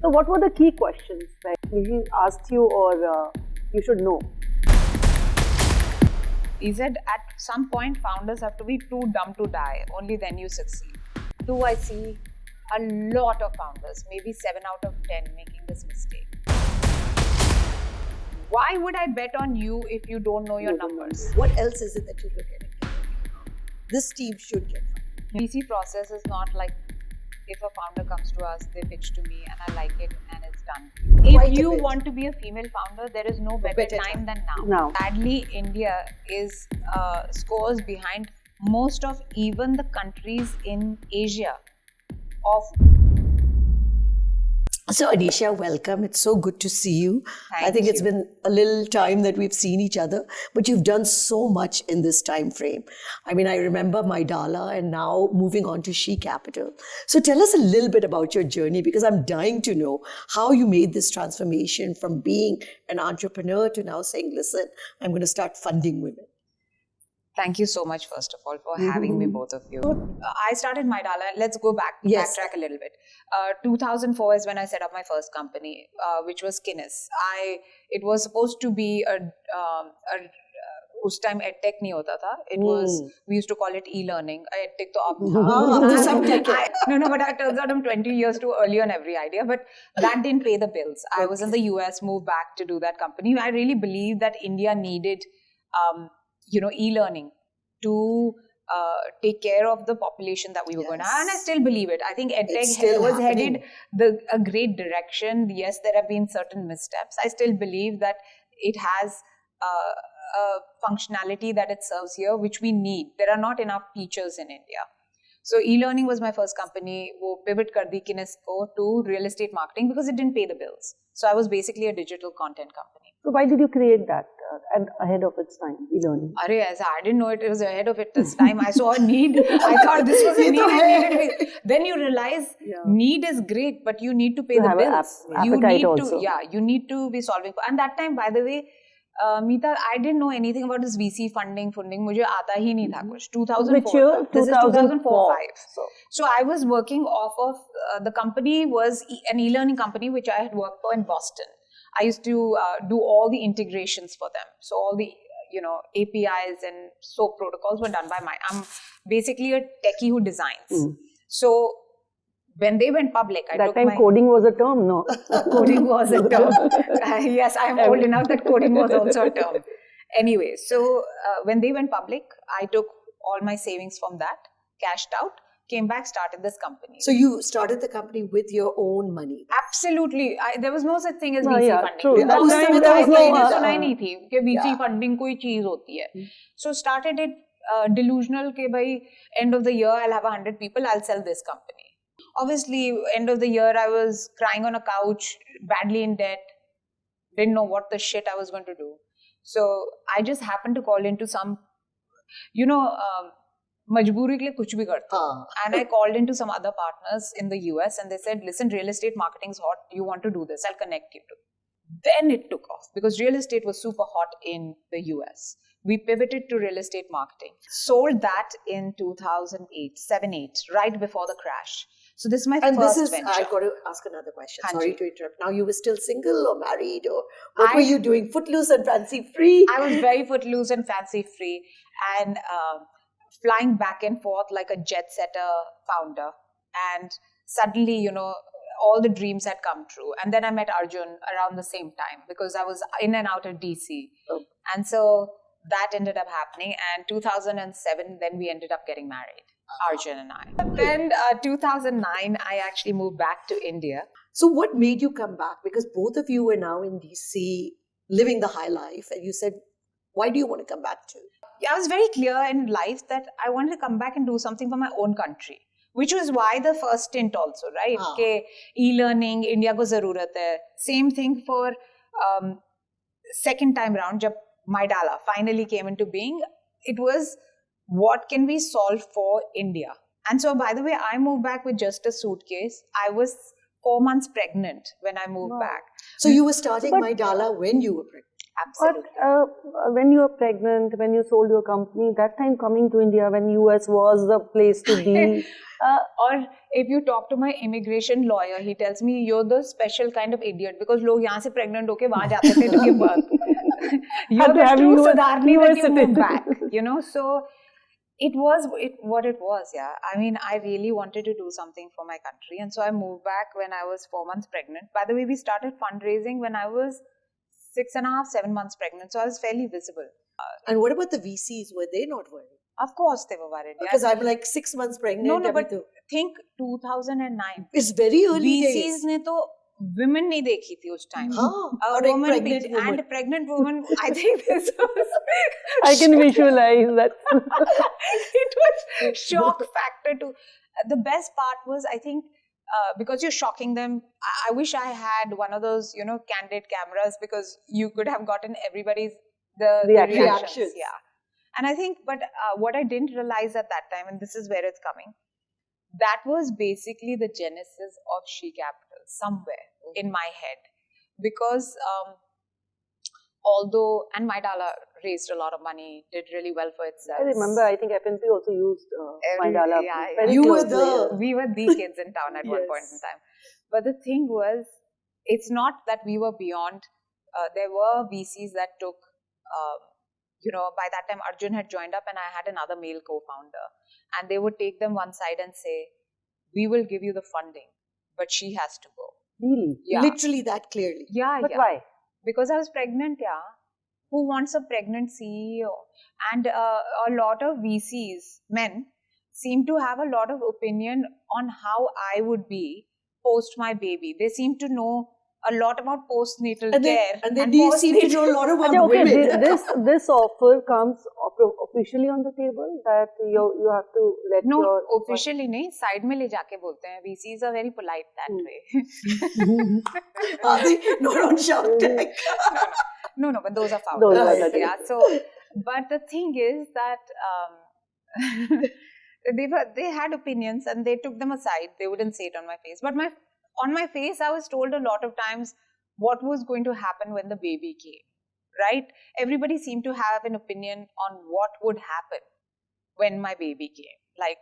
So what were the key questions that he asked you or you should know? He said at some point founders have to be too dumb to die, only then you succeed. Do I see a lot of founders, maybe 7 out of 10, making this mistake? Why would I bet on you if you don't know your numbers? What else is it that you look at? This team should get funded. VC process is not like if a founder comes to us, they pitch to me and I like it and it's done. If you want to be a female founder, there is no better time than now. Sadly, India is scores behind most of even the countries in Asia. So Anisha, welcome. It's so good to see you. I think it's been a little time that we've seen each other, but you've done so much in this time frame. I mean, I remember MyDala and now moving on to She Capital. So tell us a little bit about your journey, because I'm dying to know how you made this transformation from being an entrepreneur to now saying, listen, I'm going to start funding women. Thank you so much, first of all, for having me, both of you. I started MyDala. Let's go backtrack a little bit. 2004 is when I set up my first company, which was Guinness. It was supposed to be उस time edtech नहीं होता था. It was, we used to call it e-learning. Edtech तो अब था. No, but it turns out I'm 20 years too early on every idea. But that didn't pay the bills. I was in the US, moved back to do that company. I really believe that India needed e-learning to take care of the population that we were going to have. And I still believe it. I think EdTech was headed a great direction. Yes, there have been certain missteps. I still believe that it has a functionality that it serves here, which we need. There are not enough teachers in India. So e-learning was my first company. वो pivot कर दी Guinness को to real estate marketing because it didn't pay the bills. So I was basically a digital content company. So why did you create that ahead of its time, e-learning? I didn't know it was ahead of its time. I saw a need. I thought this was a need. Then you realize need is great, but you need to pay the bills. You need to be solving. And that time, by the way, Meeta, I didn't know anything about this VC funding. मुझे आता ही नहीं था कुछ. 2004. Which year? This is 2004-05. So I was working off of, the company was an e-learning company which I had worked for in Boston. I used to do all the integrations for them. So all the, APIs and SOAP protocols were done by I'm basically a techie who designs. So when they went public, coding was a term, no? Coding was a term. Yes, I am old enough that coding was also a term. Anyway, so when they went public, I took all my savings from that, cashed out, came back, started this company. So you started the company with your own money? Absolutely. There was no such thing as VC funding. True. VC funding कोई चीज होती है. So started it delusional के भाई end of the year I'll have 100 people, I'll sell this company. Obviously, end of the year I was crying on a couch, badly in debt, didn't know what the shit I was going to do. So I just happened to call into some, मजबूरी के लिए कुछ भी करते हैं. And I called into some other partners in the US and they said, listen, real estate marketing is hot. You want to do this? I'll connect you to. Then it took off because real estate was super hot in the US. We pivoted to real estate marketing. Sold that in 2008, 7-8, right before the crash. So this is my first venture. I've got to ask another question. Sorry to interrupt. Now you were still single or married, or what were you doing? Footloose and fancy free? I was very footloose and fancy free and flying back and forth like a jet setter founder. And suddenly, all the dreams had come true. And then I met Arjun around the same time because I was in and out of DC. Oh. And so that ended up happening. And 2007, then we ended up getting married. Arjun and I. Then 2009, I actually moved back to India. So what made you come back? Because both of you were now in DC, living the high life. And you said, why do you want to come back to? I was very clear in life that I wanted to come back and do something for my own country. Which was why the first stint also, right? Ke e-learning, India ko zarurat hai. Same thing for second time round, jab MyDala finally came into being. It was, what can we solve for India? And so, by the way, I moved back with just a suitcase. I was 4 months pregnant when I moved back. So you were starting MyDala when you were pregnant? Absolutely. But when you were pregnant, when you sold your company, that time coming to India, when US was the place to be. Or if you talk to my immigration lawyer, he tells me you're the special kind of idiot because लोग यहाँ से pregnant होके वहाँ जाते थे to give birth. You're the true Siddharni when you move back, you know. So it was what it was, yeah. I mean, I really wanted to do something for my country, and so I moved back when I was 4 months pregnant. By the way, we started fundraising when I was 6.5, 7 months pregnant, so I was fairly visible. And what about the VCs? Were they not worried? Of course, they were worried. Because yeah. I'm like 6 months pregnant. No, but think 2009. It's very early VCs days. ने तो women नहीं देखी थी उस time. Or a pregnant woman. And a pregnant woman, I think this was... I can visualize that. It was shock factor too. The best part was, I think, because you're shocking them, I wish I had one of those, you know, candid cameras because you could have gotten everybody's the reactions. Yeah. And I think, but what I didn't realize at that time, and this is where it's coming, that was basically the genesis of She Capital somewhere in my head. Because although, and MyDala raised a lot of money, did really well for itself. I remember, I think FNP also used MyDala. Yeah. We were the kids in town at one point in time. But the thing was, it's not that we were beyond. There were VCs that took, by that time Arjun had joined up and I had another male co-founder. And they would take them one side and say, we will give you the funding, but she has to go. Really? Yeah. Literally that clearly. Yeah. But why? Because I was pregnant, yeah. Who wants a pregnant CEO? And a lot of VCs, men, seem to have a lot of opinion on how I would be post my baby. They seem to know a lot about postnatal care. And then you seem to know a lot about women. This offer comes officially on the table that you have to let no, your... No, officially नहीं, side में ले जाके बोलते हैं. VCs are very polite that way. Are they not on Shark Tank? No, but those are founders. Yeah. So, but the thing is that they had opinions and they took them aside. They wouldn't say it on my face. But on my face, I was told a lot of times what was going to happen when the baby came, right? Everybody seemed to have an opinion on what would happen when my baby came. Like,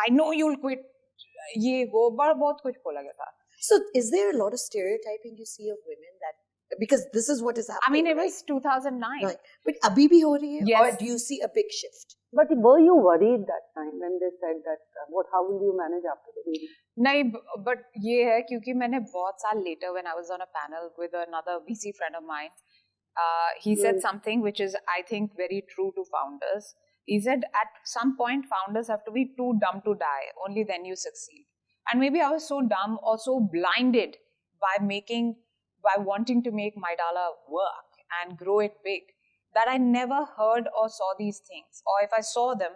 I know you'll quit, bahut kuch bola gaya tha. So, is there a lot of stereotyping you see of women because this is what is happening? I mean, it was 2009. Right. But abhi bhi ho rahi hai? Yes. Or do you see a big shift? But were you worried that time when they said that, how will you manage after the baby? नहीं, but ये है क्योंकि मैंने बहुत साल later when I was on a panel with another VC friend of mine, he said something which is, I think, very true to founders. He said at some point founders have to be too dumb to die, only then you succeed. And maybe I was so dumb or so blinded by wanting to make MyDala work and grow it big that I never heard or saw these things. Or if I saw them,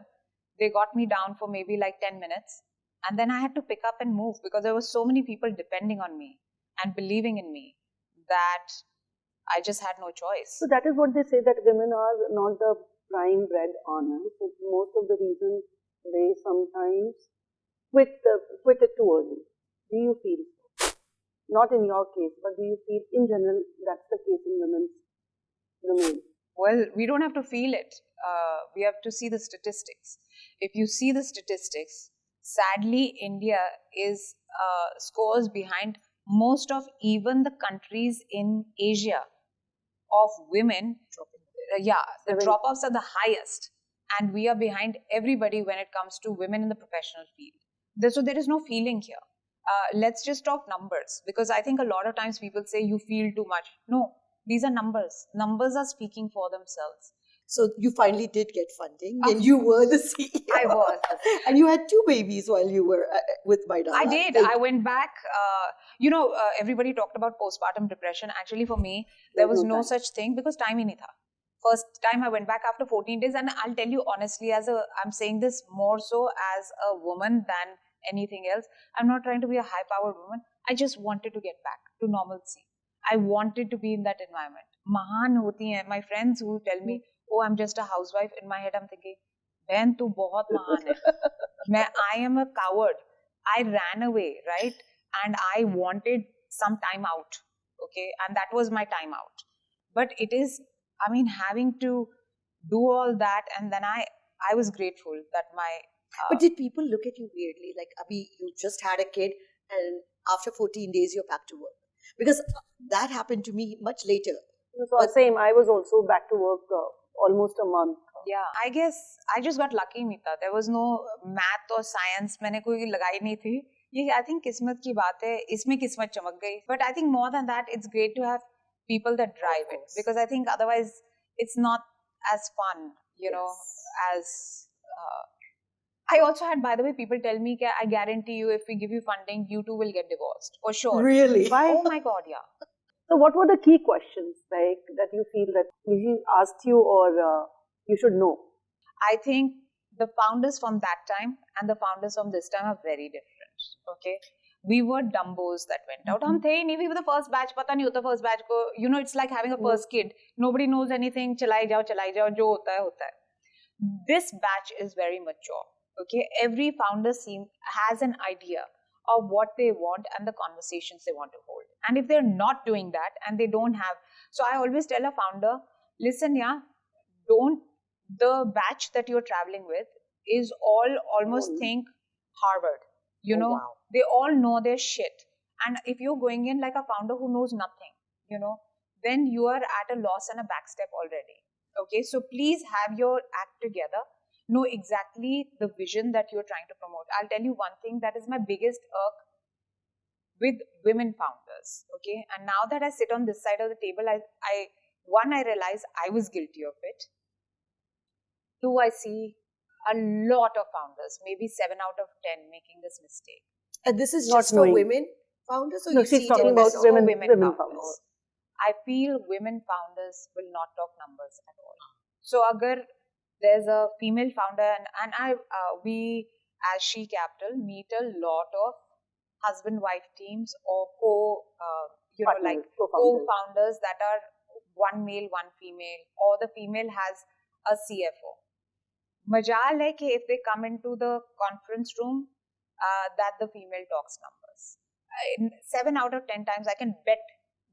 they got me down for maybe like 10 minutes. And then I had to pick up and move because there were so many people depending on me and believing in me that I just had no choice. So that is what they say, that women are not the prime bread earners. So most of the reasons they sometimes quit it too early. Do you feel so? Not in your case, but do you feel in general that's the case in women's domain? Well, we don't have to feel it. We have to see the statistics. If you see the statistics, sadly, India is scores behind most of even the countries in Asia of women. The drop-offs are the highest. And we are behind everybody when it comes to women in the professional field. So there is no feeling here. Let's just talk numbers. Because I think a lot of times people say you feel too much. No, these are numbers. Numbers are speaking for themselves. So you finally did get funding and you were the CEO. I was. And you had 2 babies while you were with MyDala. I did. I went back. Everybody talked about postpartum depression. Actually, for me, there was no such thing because time hi nahi tha. First time I went back after 14 days, and I'll tell you honestly, I'm saying this more so as a woman than anything else. I'm not trying to be a high-powered woman. I just wanted to get back to normalcy. I wanted to be in that environment. Mahan hoti hain. My friends who tell me, oh, I'm just a housewife. In my head, I'm thinking, "Behan, tu bahut mahan hai." I am a coward. I ran away, right? And I wanted some time out. Okay, and that was my time out. But it is, I mean, having to do all that, and then I was grateful that my But did people look at you weirdly? Like, Abhi, you just had a kid and after 14 days you're back to work? Because that happened to me much later. So same, I was also back to work almost a month. Yeah, I guess I just got lucky, Meeta. There was no math or science. मैंने कोई लगाई नहीं थी. ये I think किस्मत की बात है. इसमें किस्मत चमक गई. But I think more than that, it's great to have people that drive it, because I think otherwise it's not as fun, you know, as. I also had, by the way, people tell me, I guarantee you, if we give you funding, you two will get divorced for sure. Really? Why? Oh my God, yeah. So what were the key questions like that you feel that he asked you or you should know? I think the founders from that time and the founders from this time are very different. Okay, we were dumbos that went out. हम थे ही नहीं, we were the first batch. पता नहीं होता first batch को. You know, it's like having a first kid. Nobody knows anything. चलाई जाओ. जो होता है होता है. This batch is very mature. Okay, every founder has an idea of what they want and the conversations they want to hold. And if they're not doing that and they don't have, so I always tell a founder, listen, the batch that you're traveling with is almost think Harvard, you know, wow. They all know their shit. And if you're going in like a founder who knows nothing, you know, then you are at a loss and a backstep already. Okay, so please have your act together. Know exactly the vision that you're trying to promote. I'll tell you one thing that is my biggest irk with women founders. Okay, and now that I sit on this side of the table, I realize I was guilty of it. Two, I see a lot of founders, maybe 7 out of 10, making this mistake. And this is Not just knowing. for women founders? Or No, you she's see it talking in about business? women founders. I feel women founders will not talk numbers at all. So, agar there's a female founder and we as She Capital meet a lot of husband-wife teams or co-founders that are one male, one female, or the female has a CFO. Majal hai ki if they come into the conference room, that the female talks numbers. 7 out of 10 times I can bet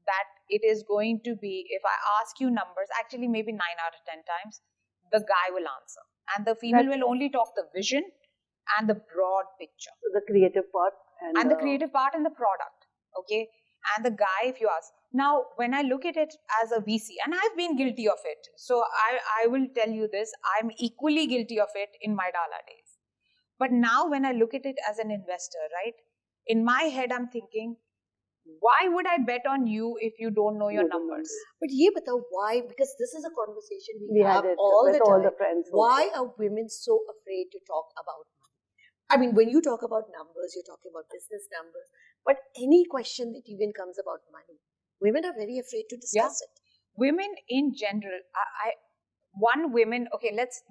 that it is going to be, if I ask you numbers, actually maybe 9 out of 10 times, the guy will answer. And the female will only talk the vision and the broad picture. So the creative part. And the creative part and the product. Okay. And the guy, if you ask. Now, when I look at it as a VC, and I've been guilty of it. So I will tell you this, I'm equally guilty of it in MyDala days. But now when I look at it as an investor, right? In my head, I'm thinking, why would I bet on you if you don't know your numbers? But ye batao why? Because this is a conversation we have had it all with the time. all the friends. Why are women so afraid to talk about money? I mean, when you talk about numbers, you're talking about business numbers. But any question that even comes about money, women are very afraid to discuss it. Women in general,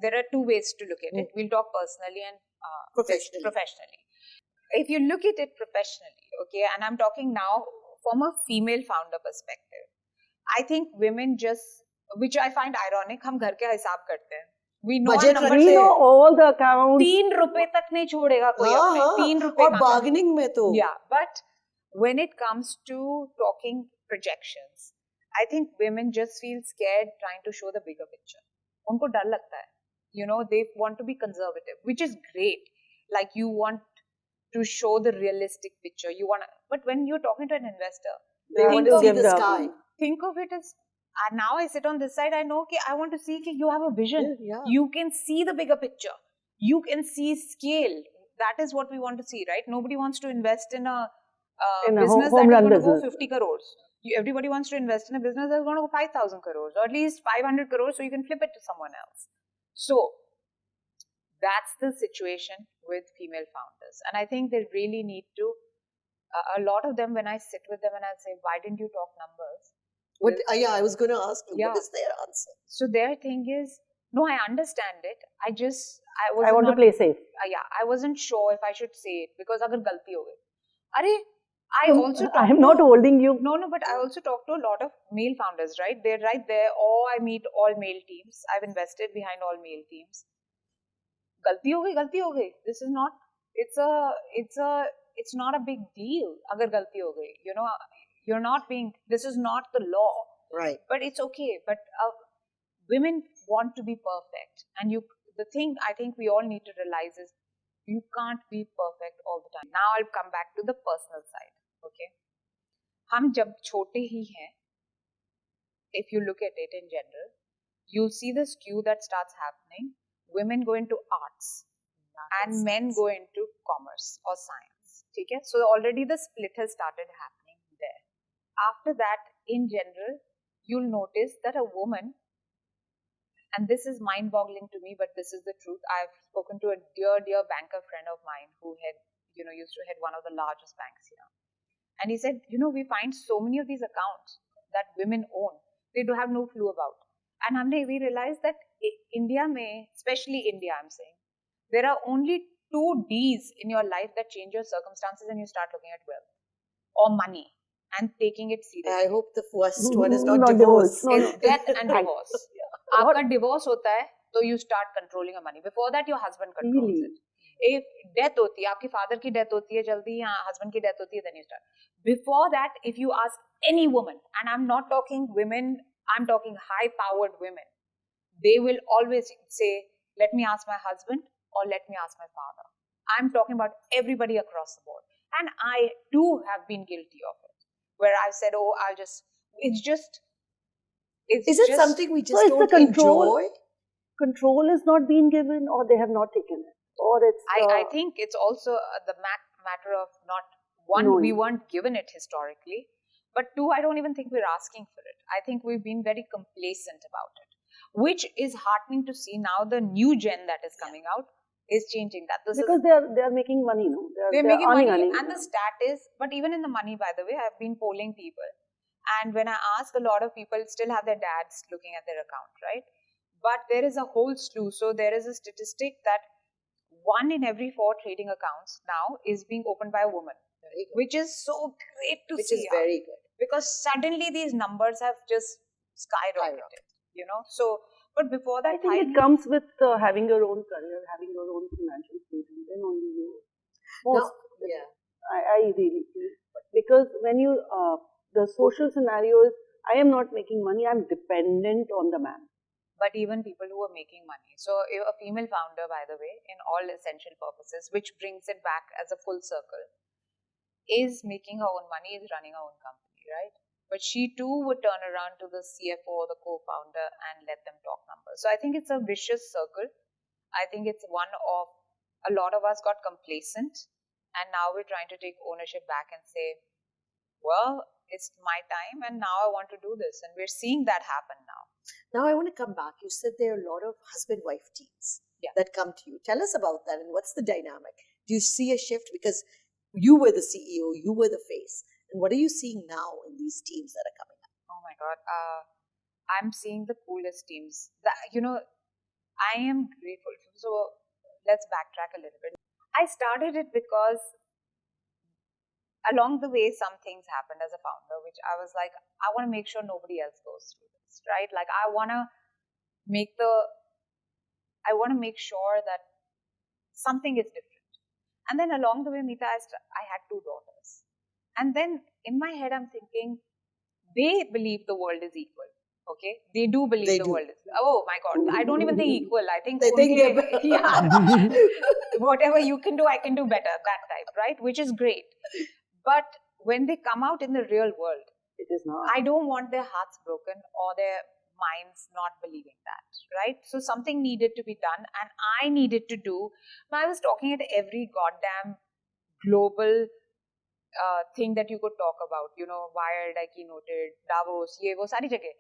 there are 2 ways to look at it. We'll talk personally and professionally. If you look at it professionally, okay, and I'm talking now from a female founder perspective, I think women just, which I find ironic, हम घर के हिसाब करते हैं. We know we know all the accounts. 3 रुपए तक नहीं छोड़ेगा कोई अपने. 3 रुपए और bargaining में तो. Yeah, but when it comes to talking projections, I think women just feel scared trying to show the bigger picture. उनको डर लगता है. You know, they want to be conservative, which is great. Like you want to show the realistic picture. But when you're talking to an investor, think of the sky. Think of it as, now I sit on this side, I know okay, I want to see okay, you have a vision. Yeah. You can see the bigger picture. You can see scale. That is what we want to see, right? Nobody wants to invest in a business that is going to go 50 crores. Everybody wants to invest in a business that's going to go 5,000 crores or at least 500 crores so you can flip it to someone else. So, that's the situation with female founders. And I think they really need to, a lot of them, when I sit with them and I say, why didn't you talk numbers? I was going to ask you, what is their answer? So their thing is, no, I understand it. I want to play safe. I wasn't sure if I should say it because agar galti ho gayi. I'm not holding you. No, but I also talk to a lot of male founders, right? They're right there. Or I meet all male teams. I've invested behind all male teams. गलती हो गई. This is not. It's not a big deal. अगर गलती हो गई, you know, you're not being. This is not the law. Right. But it's okay. But women want to be perfect. And the thing I think we all need to realize is you can't be perfect all the time. Now I'll come back to the personal side. Okay. हम जब छोटे ही हैं, if you look at it in general, you'll see the skew that starts happening. Women go into arts and men go into commerce or science. Okay? So already the split has started happening there. After that, in general, you'll notice that a woman, and this is mind-boggling to me, but this is the truth. I've spoken to a dear banker friend of mine who used to head one of the largest banks here. And he said, we find so many of these accounts that women own, they do have no clue about. And we realized that India especially India, I'm saying, there are only 2 Ds in your life that change your circumstances and you start looking at wealth or money and taking it seriously. I hope the first one is not divorce. It's death and divorce. After divorce hota hai, so you start controlling your money. Before that, your husband controls it. If death hoti hai, aapki father ki death hoti hai jaldi, ya husband ki death hoti hai, then you start. Before that, if you ask any woman, and I'm not talking women, I'm talking high-powered women, they will always say, let me ask my husband or let me ask my father. I'm talking about everybody across the board. And I too have been guilty of it. Where I've said, is it something we just don't enjoy? Control is not being given, or they have not taken it, or it's. I think it's also the matter of not one. We weren't given it historically, but 2, I don't even think we're asking for it. I think we've been very complacent about it, which is heartening to see. Now the new gen that is coming out is changing that. Because they are making money, no? They're making money. And the stat is, but even in the money, by the way, I've been polling people. And when I ask, a lot of people still have their dads looking at their account, right? But there is a whole slew. So there is a statistic that 1 in every 4 trading accounts now is being opened by a woman, which is so great to see. Which is very good. Because suddenly these numbers have just skyrocketed, So, but before that, I think it comes with having your own career, having your own financial freedom. Then only you. I really feel, because when you the social scenario is, I am not making money, I'm dependent on the man. But even people who are making money. So a female founder, by the way, in all essential purposes, which brings it back as a full circle, is making her own money, is running her own company, right? But she too would turn around to the CFO or the co-founder and let them talk numbers. So I think it's a vicious circle. I think it's one of, a lot of us got complacent, and now we're trying to take ownership back and say, well, it's my time and now I want to do this. And we're seeing that happen now. Now I want to come back. You said there are a lot of husband-wife teams that come to you. Tell us about that and what's the dynamic? Do you see a shift? Because you were the CEO, you were the face. And what are you seeing now in these teams that are coming up? Oh my God. I'm seeing the coolest teams. I am grateful. So let's backtrack a little bit. I started it because along the way, some things happened as a founder, which I was like, I want to make sure nobody else goes through this, right? Like I want to make sure that something is different. And then along the way, Meeta, I had 2 daughters. And then in my head, I'm thinking, they believe the world is equal. Okay, they do believe the world is. Oh my God, I don't even think equal. I think they think whatever you can do, I can do better. That type, right? Which is great. But when they come out in the real world, it is not. I don't want their hearts broken or their minds not believing that, right? So something needed to be done, and I needed to do. I was talking at every goddamn global thing that you could talk about, Wired, I keynoted, Davos, ye wo sari jagah.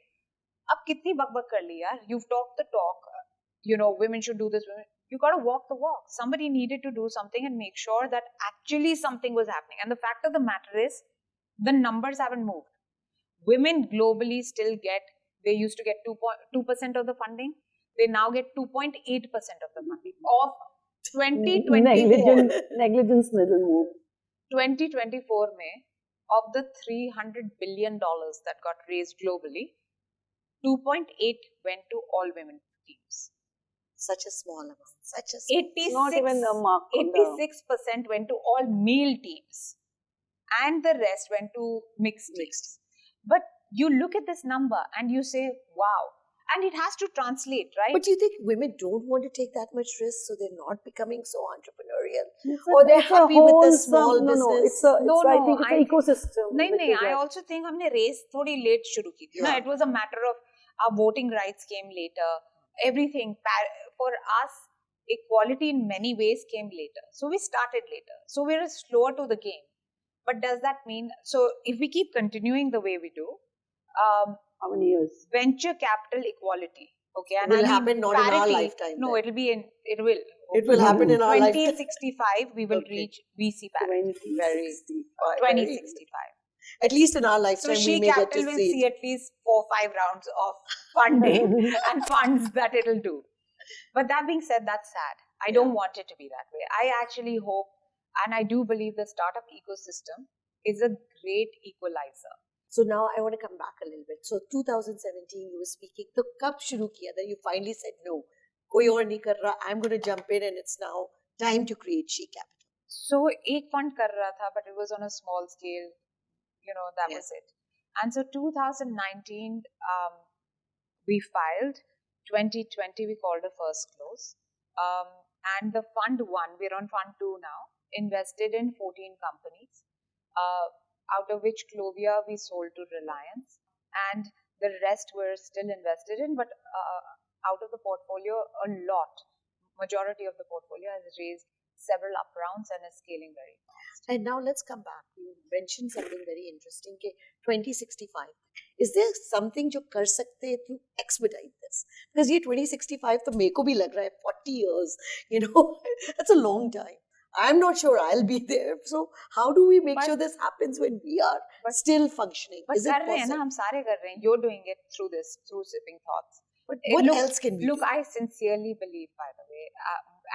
Ab kitni bak kar li yaar? You've talked the talk, women should do this. You got to walk the walk. Somebody needed to do something and make sure that actually something was happening. And the fact of the matter is, the numbers haven't moved. Women globally still they used to get 2% of the funding. They now get 2.8% of the funding of 2024. Negligence little move. 2024 of the $300 billion that got raised globally, 2.8 went to all women teams. Such a small amount. 86% went to all male teams. And the rest went to mixed teams. But you look at this number and you say, wow. And it has to translate, right? But you think women don't want to take that much risk, so they're not becoming so entrepreneurial? Or they're happy with the small business? No, I think it's an ecosystem. No, I also think हमने race थोड़ी late शुरू की थी. No, it was a matter of our voting rights came later. Everything for us, equality in many ways came later. So we started later. So we're slower to the game. But does that mean, so if we keep continuing the way we do, how many years? Venture capital equality. Okay, and will happen not parity, in our lifetime. No, it will. It will happen in our lifetime. 2065, we will reach VC parity. 2065. At least in our lifetime, so we may get to will see at least 4-5 rounds of funding and funds that it'll do. But that being said, that's sad. I don't want it to be that way. I actually hope, and I do believe the startup ecosystem is a great equalizer. So now I want to come back a little bit. So 2017, you were speaking. तो कब शुरू किया? Then you finally said no. कोई और नहीं कर रहा. I'm going to jump in, and it's now time to create She Capital. So एक fund कर रहा था, but it was on a small scale. That was it. And so 2019, we filed. 2020, we called a first close. And the fund one, we're on fund 2 now, invested in 14 companies. Out of which Clovia we sold to Reliance, and the rest were still invested in, but out of the portfolio, majority of the portfolio has raised several up rounds and is scaling very fast. And now let's come back. You mentioned something very interesting, 2065. Is there something you कर सकते हैं to expedite this? Because ये 2065 तो मेरे को भी लग रहा है 40 years, that's a long time. I'm not sure I'll be there. So how do we make sure this happens when we are still functioning? But is it possible? हम सारे कर रहे हैं. You're doing it through Sipping Thoughts. But what else can we do? Look, I sincerely believe, by the way,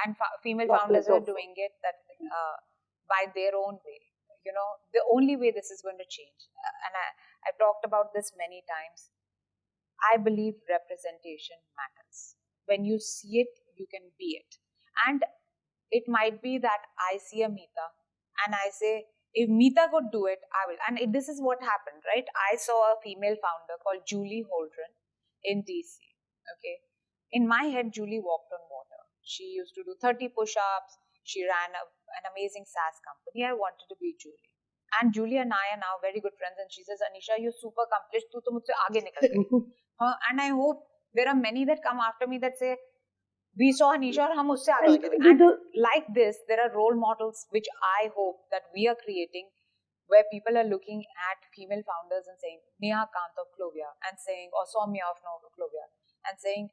and female founders are doing it by their own way. The only way this is going to change, and I've talked about this many times, I believe representation matters. When you see it, you can be it. And it might be that I see a Meeta and I say, if Meeta could do it, I will. And this is what happened, right? I saw a female founder called Julie Holdren in DC. Okay. In my head, Julie walked on water. She used to do 30 push-ups. She ran an amazing SaaS company. I wanted to be Julie. And Julie and I are now very good friends. And she says, Anisha, you're super accomplished. Tu to mujhse aage nikal gayi. And I hope there are many that come after me that say, we saw Anisha and hum usse aage gaye. And like this, there are role models which I hope that we are creating, where people are looking at female founders and saying, Neha Kant of Clovia, and saying, or Soumya of Clovia, and saying,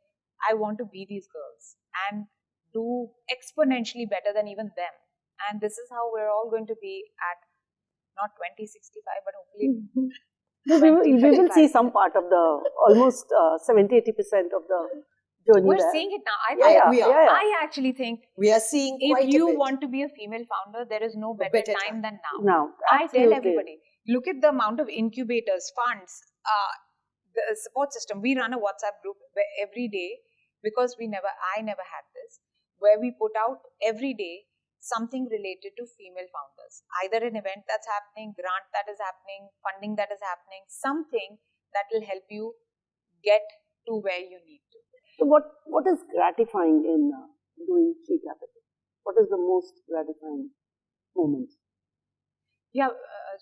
I want to be these girls and do exponentially better than even them. And this is how we're all going to be at not 2065, but hopefully we will see some part of the almost 70-80% of the journey. We're there. seeing it now. I actually think we are seeing quite if you want to be a female founder, there is no better time than now. Now, I tell everybody, look at the amount of incubators, funds, the support system. We run a WhatsApp group where every day, because I never had this, where we put out every day something related to female founders. Either an event that's happening, grant that is happening, funding that is happening, something that will help you get to where you need to. So what is gratifying in doing She Capital? What is the most gratifying moment? Yeah, I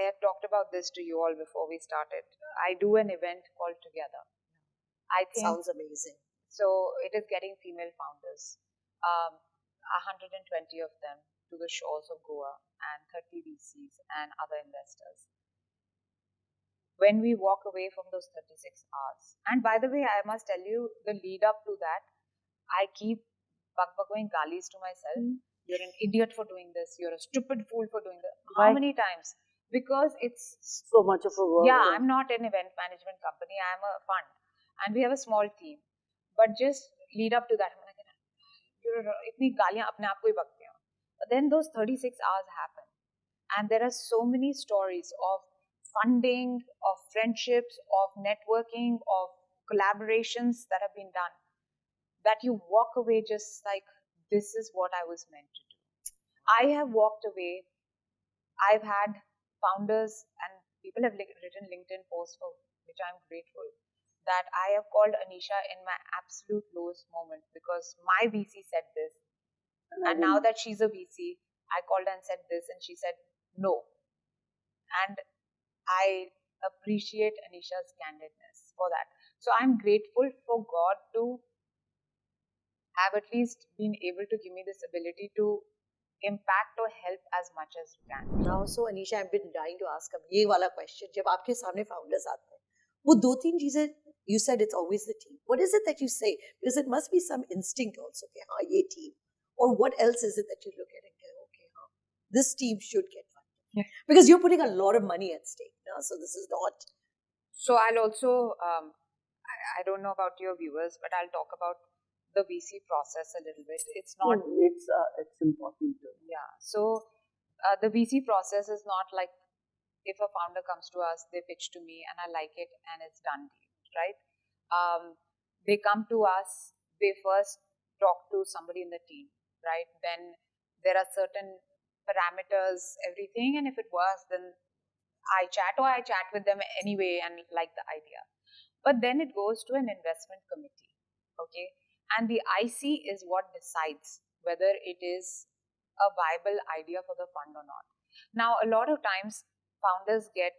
had talked about this to you all before we started. I do an event called Together. I think sounds amazing. So it is getting female founders, 120 of them, to the shores of Goa, and 30 VCs and other investors. When we walk away from those 36 hours, and by the way, I must tell you, the lead up to that, I keep going galis to myself. You're an idiot for doing this. You're a stupid fool for doing that. How many times? Because it's so much of a work. Yeah, I'm not an event management company. I'm a fund, and we have a small team. But just lead up to that, I'm like, itni galiyan apne aap ko hi bagte hain. But then those 36 hours happen, and there are so many stories of funding, of friendships, of networking, of collaborations that have been done, that you walk away just like, this is what I was meant to do. I have walked away. I've had founders and people have written LinkedIn posts for which I'm grateful, that I have called Anisha in my absolute lowest moment because my VC said this. And now that she's a VC, I called her and said this, and she said no. And I appreciate Anisha's candidness for that. So I'm grateful for God to have at least been able to give me this ability to impact or help as much as you can. Now, so Anisha, I've been dying to ask ये वाला question. जब आपके सामने founders आते हैं, वो दो तीन चीजें, you said it's always the team. What is it that you say? Because it must be some instinct also कि हाँ ये team. Or what else is it that you look at and go, okay, हाँ, this team should get funded. Yeah. Because you're putting a lot of money at stake now, so this is not. So I'll also, I don't know about your viewers, but I'll talk about the VC process a little bit. It's not. It's important too. Yeah. So the VC process is not like if a founder comes to us, they pitch to me and I like it and it's done, right? They come to us, they first talk to somebody in the team, right? Then there are certain parameters, everything, and if it works, then I chat with them anyway and like the idea. But then it goes to an investment committee, okay? And the IC is what decides whether it is a viable idea for the fund or not. Now, a lot of times, founders get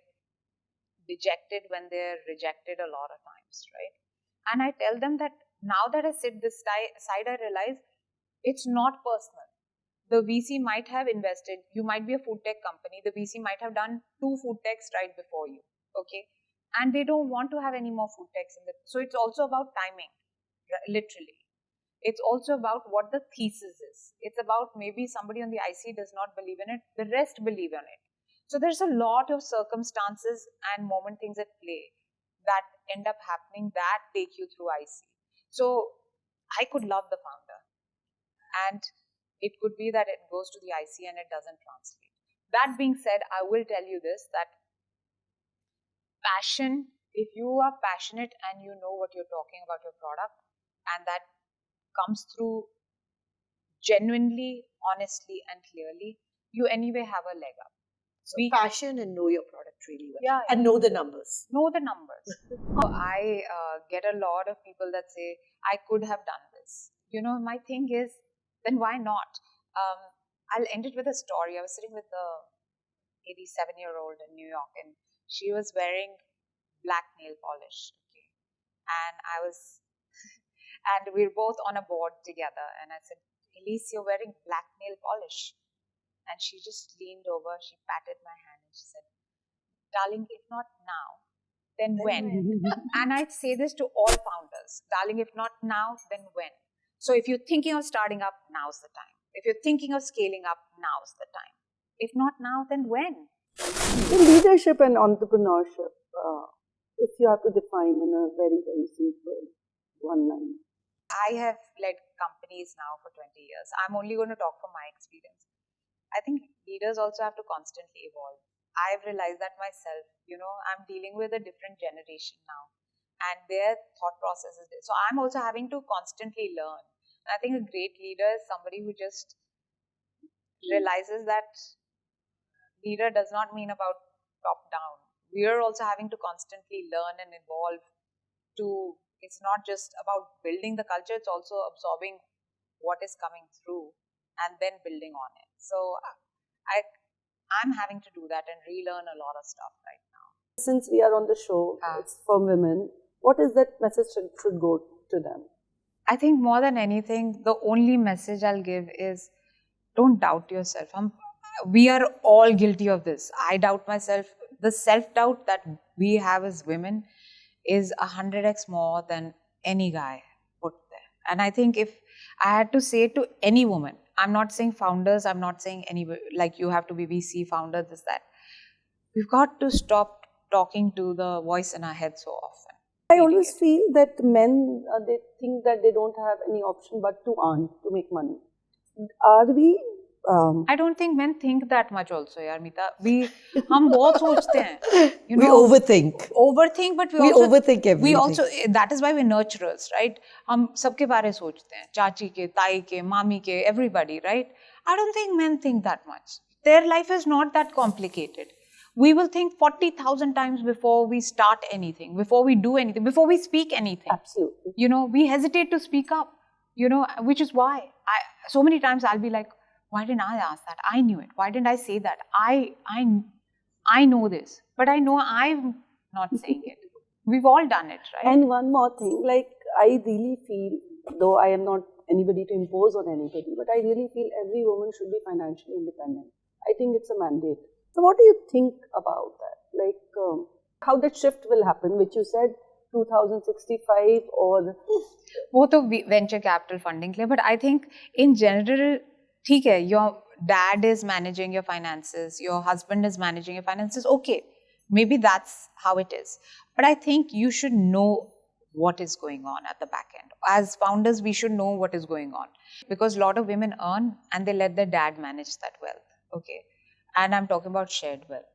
dejected when they're rejected a lot of times, right? And I tell them that now that I sit this side, I realize it's not personal. The VC might have invested, you might be a food tech company, the VC might have done 2 food techs right before you, okay? And they don't want to have any more food techs in the. So it's also about timing, literally. It's also about what the thesis is. It's about maybe somebody on the IC does not believe in it, the rest believe in it. So there's a lot of circumstances and moment things at play that end up happening that take you through IC. So I could love the founder, and it could be that it goes to the IC and it doesn't translate. That being said, I will tell you this, that passion, if you are passionate and you know what you're talking about your product, and that comes through genuinely, honestly, and clearly, you anyway have a leg up. So passion and know your product really well. Yeah. And know the numbers. Know the numbers. I get a lot of people that say, I could have done this. You know, my thing is, then why not? I'll end it with a story. I was sitting with a 87-year-old in New York, and she was wearing black nail polish. Okay, and we were both on a board together. And I said, Elise, you're wearing black nail polish. And she just leaned over, she patted my hand and she said, darling, if not now, then when? And I say this to all founders, darling, if not now, then when? So if you're thinking of starting up, now's the time. If you're thinking of scaling up, now's the time. If not now, then when? In leadership and entrepreneurship, if you have to define in a very, very simple one line. I have led companies now for 20 years. I'm only going to talk from my experience. I think leaders also have to constantly evolve. I've realized that myself. You know, I'm dealing with a different generation now, and their thought process is different. So I'm also having to constantly learn. And I think a great leader is somebody who just realizes that leader does not mean about top down. We are also having to constantly learn and evolve to. It's not just about building the culture, it's also absorbing what is coming through and then building on it. So I'm having to do that and relearn a lot of stuff right now. Since we are on the show, it's for women, what is that message should go to them? I think more than anything, the only message I'll give is don't doubt yourself. We are all guilty of this. I doubt myself. The self-doubt that we have as women is 100x more than any guy put there. And I think if I had to say to any woman, I'm not saying founders, I'm not saying anybody, like you have to be VC founder, this, that. We've got to stop talking to the voice in our head so often. I always feel that men, they think that they don't have any option but to earn, to make money. Are we... I don't think men think that much also, yaar, Meeta. हम बहुत सोचते हैं. You know, we overthink. But we also overthink everything. We also, that is why we're nurturers, right? हम सबके बारे सोचते हैं. चाची के, ताई के, मामी के, everybody, right? I don't think men think that much. Their life is not that complicated. we will think 40,000 times before we start anything, before we do anything, before we speak anything. Absolutely. You know, we hesitate to speak up, you know, which is why so many times I'll be like, why didn't I ask that? I knew it. Why didn't I say that? I know this, but I know I'm not saying it. We've all done it, right? And one more thing, like I really feel, though I am not anybody to impose on anybody, but I really feel every woman should be financially independent. I think it's a mandate. So what do you think about that? Like how that shift will happen, which you said 2065 or... Both of venture capital funding, but I think in general, ठीक है, your dad is managing your finances, your husband is managing your finances, okay. Maybe that's how it is. But I think you should know what is going on at the back end. As founders, we should know what is going on. Because a lot of women earn and they let their dad manage that wealth. Okay. And I'm talking about shared wealth.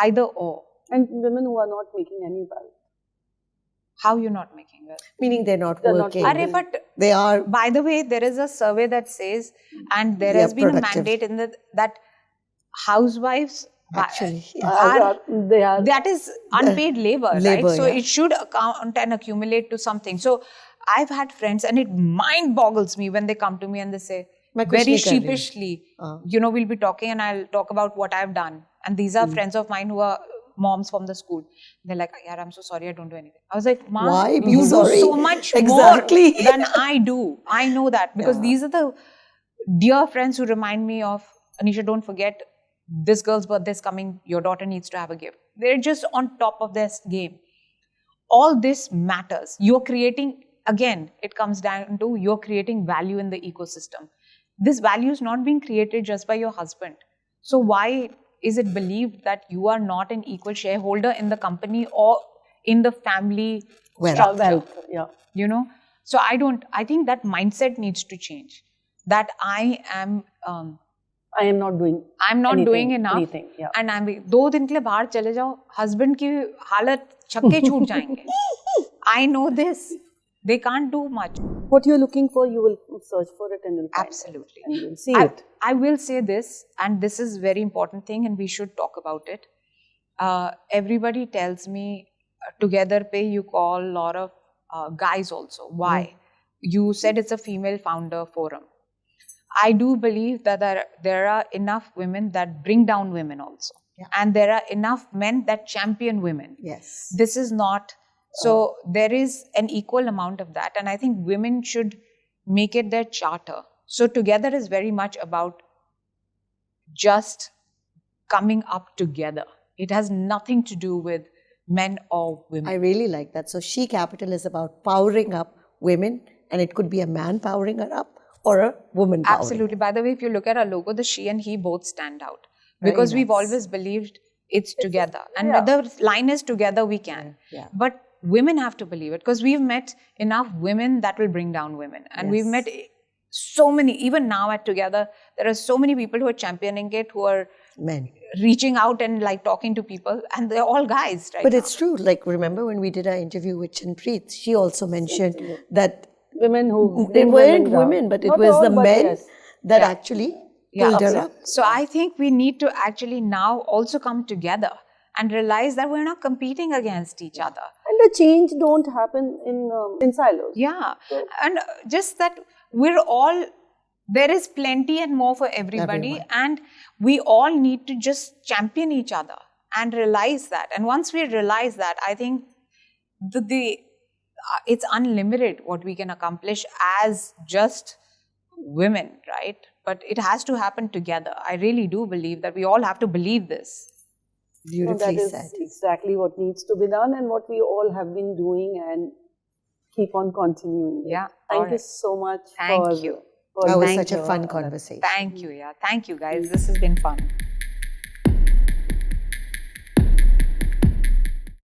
Either or. And women who are not making any wealth. How you're not making wealth? Meaning they're not working. But they are. By the way, there is a survey that says, and there has been a mandate in that housewives actually that is unpaid labor, right? So it should account and accumulate to something. So I've had friends, and it mind boggles me when they come to me and they say very sheepishly, you know, we'll be talking and I'll talk about what I've done, and these are friends of mine who are moms from the school. They're like, yaar, I'm so sorry, I don't do anything. I was like, Mom, why? You do so much more than I do. I know that because these are the dear friends who remind me of, Anisha, don't forget, this girl's birthday is coming, your daughter needs to have a gift. They're just on top of their game. All this matters. You're creating, again, it comes down to you're creating value in the ecosystem. This value is not being created just by your husband. So why is it believed that you are not an equal shareholder in the company or in the family structure? Yeah. You know? So I think that mindset needs to change. That I am not doing enough. Anything, yeah. And I'm 2 दिन के लिए बाहर चले जाओ, husband की हालत छक्के छूट जाएंगे. I know this. They can't do much. What you're looking for, you will search for it and you'll find Absolutely. it. And you'll see it. I will say this, and this is very important thing, and we should talk about it. Everybody tells me, together pay, you call a lot of guys also. Why? You said it's a female founder forum. I do believe that there are enough women that bring down women also. Yeah. And there are enough men that champion women. Yes. This is not... So there is an equal amount of that. And I think women should make it their charter. So together is very much about just coming up together. It has nothing to do with men or women. I really like that. So She Capital is about powering up women, and it could be a man powering her up or a woman powering. Absolutely. By the way, if you look at our logo, the she and he both stand out. Because we've always believed it's together. And the line is together we can. Yeah. But women have to believe it, because we've met enough women that will bring down women. And we've met so many, even now at Together, there are so many people who are championing it, who are men reaching out and like talking to people, and they're all guys, right? But it's true. Like, remember when we did our interview with Chinpreet, she also mentioned that women who... They weren't women, but it was the men that actually pulled her up. So I think we need to actually now also come together and realize that we're not competing against each other. And the change don't happen in silos. Yeah. So, and just that we're all, there is plenty and more for everybody. And we all need to just champion each other and realize that. And once we realize that, I think it's unlimited what we can accomplish as just women, right? But it has to happen together. I really do believe that we all have to believe this. Beautifully said. That is exactly what needs to be done and what we all have been doing and keep on continuing. Yeah. Thank you so much. Thank you. That was such a fun conversation. Thank you. Yeah. Thank you, guys. This has been fun.